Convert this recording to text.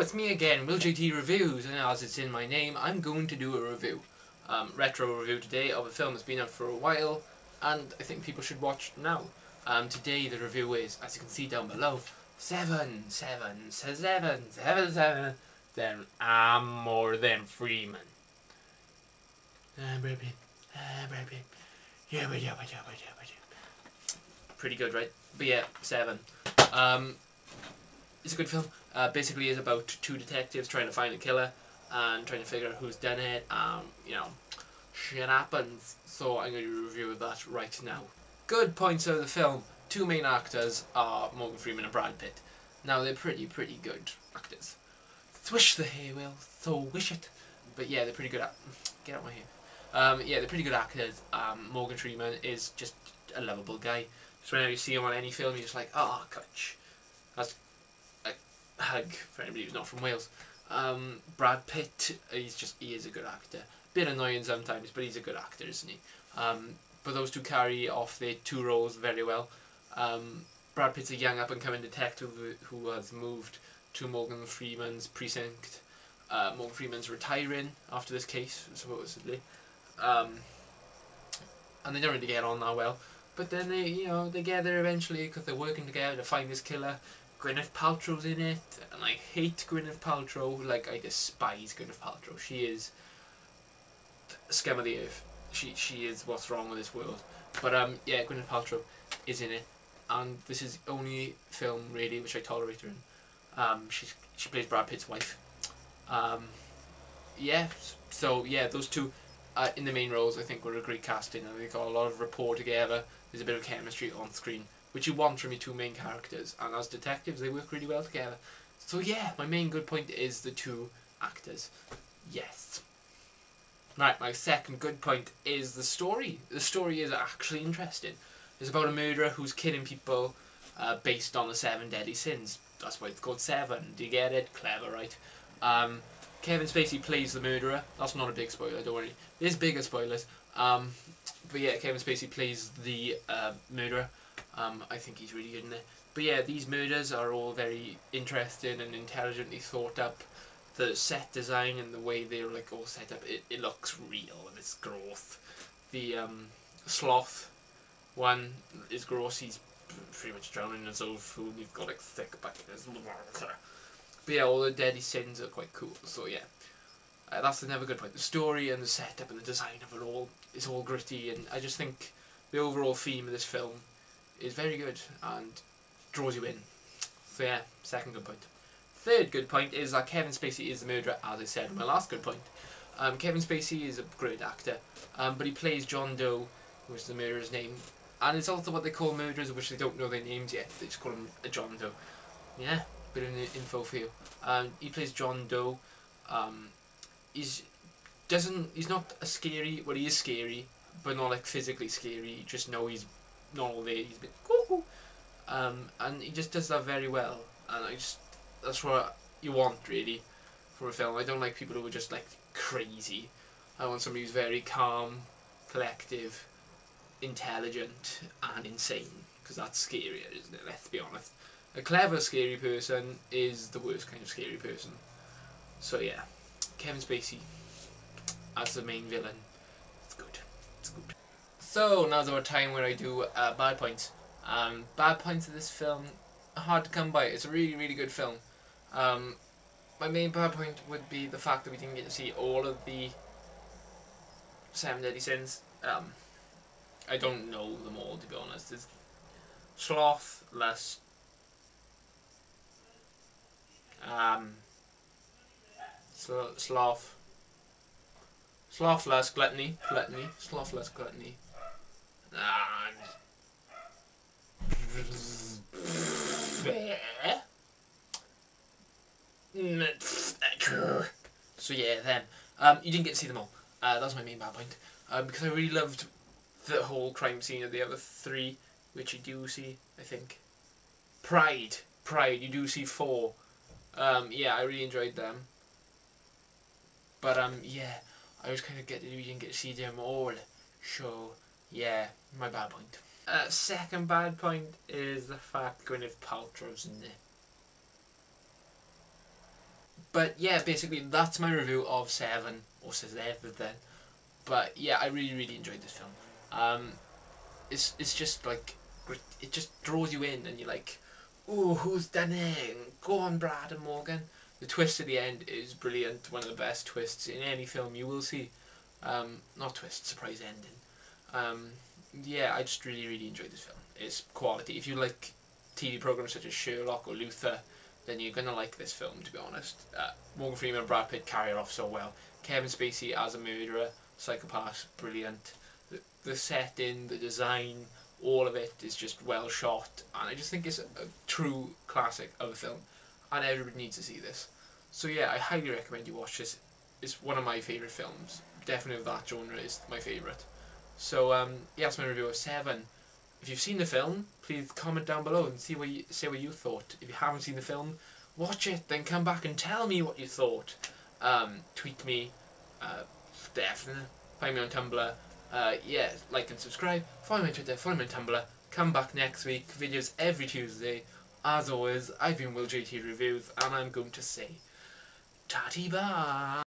it's me again, Will JTReviews, and as it's in my name, I'm going to do a review. Retro review today of a film that's been out for a while, and I think people should watch now. Today the review is, as you can see down below, 7, then I'm more than Freeman. Pretty good, right? But yeah, 7. It's a good film. Basically it's about two detectives trying to find a killer and trying to figure out who's done it. You know, shit happens. So I'm going to review that right now. Good points of the film. Two main actors are Morgan Freeman and Brad Pitt. Now they're pretty good actors. Swish the hair, Will. So wish it. But yeah, they're pretty good. Get out my hair. Yeah, they're pretty good actors. Morgan Freeman is just a lovable guy. So whenever you see him on any film, you're just like, oh, Kutch. That's a hug for anybody who's not from Wales. Brad Pitt, he is a good actor. Bit annoying sometimes, but he's a good actor, isn't he? But those two carry off their two roles very well. Brad Pitt's a young up-and-coming detective who has moved to Morgan Freeman's precinct. Morgan Freeman's retiring after this case, supposedly. And they don't really get on that well. But then they get there eventually because they're working together to find this killer. Gwyneth Paltrow's in it, and I hate Gwyneth Paltrow. Like, I despise Gwyneth Paltrow. She is scum of the earth. She is what's wrong with this world. But yeah, Gwyneth Paltrow is in it, and this is the only film really which I tolerate her in. She plays Brad Pitt's wife. Yeah, so yeah, those two in the main roles I think were a great casting, and they got a lot of rapport together. There's a bit of chemistry on screen, which you want from your two main characters, and as detectives they work really well together. So yeah, my main good point is the two actors. Yes. Right, my second good point is the story. The story is actually interesting. It's about a murderer who's killing people based on the 7 deadly sins. That's why it's called 7. Do you get it? Clever, right? Kevin Spacey plays the murderer. That's not a big spoiler, don't worry. There's bigger spoilers. But yeah, Kevin Spacey plays the murderer. I think he's really good in it. But yeah, these murders are all very interesting and intelligently thought up. The set design and the way they're like all set up, it looks real and it's gross. The sloth one is gross. He's pretty much drowning in his own food. He's got like thick back in his water. But yeah, all the deadly sins are quite cool. So yeah, that's another good point. The story and the setup and the design of it all is all gritty, and I just think the overall theme of this film is very good and draws you in. So yeah, second good point. Third good point is that Kevin Spacey is the murderer, as I said in my last good point. Kevin Spacey is a great actor, but he plays John Doe, which is the murderer's name, and it's also what they call murderers, which they don't know their names yet. They just call him a John Doe. Yeah, bit of info for you. He plays John Doe. He's not a scary. Well, he is scary, but not like physically scary. You just know he's not all there. He's a bit cuckoo. And he just does that very well. And that's what you want really for a film. I don't like people who are just like crazy. I want somebody who's very calm, collective, intelligent, and insane. Because that's scarier, isn't it? Let's be honest. A clever, scary person is the worst kind of scary person. So yeah, Kevin Spacey as the main villain. It's good. It's good. So now's our time where I do bad points. Bad points of this film, hard to come by. It's a really good film. My main bad point would be the fact that we didn't get to see all of the 7 deadly sins. I don't know them all, to be honest. There's sloth, lust, sloth, lust, gluttony, sloth, lust, gluttony. So yeah, them. You didn't get to see them all. That's my main bad point. Because I really loved the whole crime scene of the other 3, which you do see, I think. Pride, you do see 4. Yeah, I really enjoyed them. But yeah, I was kind of you didn't get to see them all. So yeah, my bad point. Second bad point is the fact Gwyneth Paltrow's in it. But yeah, basically that's my review of Seven, or Seven then. But yeah, I really enjoyed this film. It's just like, it just draws you in, and you're like, ooh, who's done it? Go on, Brad and Morgan. The twist at the end is brilliant. One of the best twists in any film you will see. Not twist, surprise ending. Yeah, I just really enjoyed this film. It's quality. If you like TV programs such as Sherlock or Luther, then you're gonna like this film, to be honest. Morgan Freeman and Brad Pitt carry it off so well. Kevin Spacey as a murderer, psychopath, brilliant. The setting, the design, all of it is just well shot, and I just think it's a true classic of a film, and everybody needs to see this. So yeah, I highly recommend you watch this. It's one of my favourite films. Definitely of that genre is my favourite. So yeah, that's my review of Seven. If you've seen the film, please comment down below and say what you thought. If you haven't seen the film, watch it, then come back and tell me what you thought. Tweet me, definitely. Find me on Tumblr. Yeah, like and subscribe. Follow me on Twitter, follow me on Tumblr. Come back next week. Videos every Tuesday. As always, I've been Will JTReviews, and I'm going to say, tatty bye.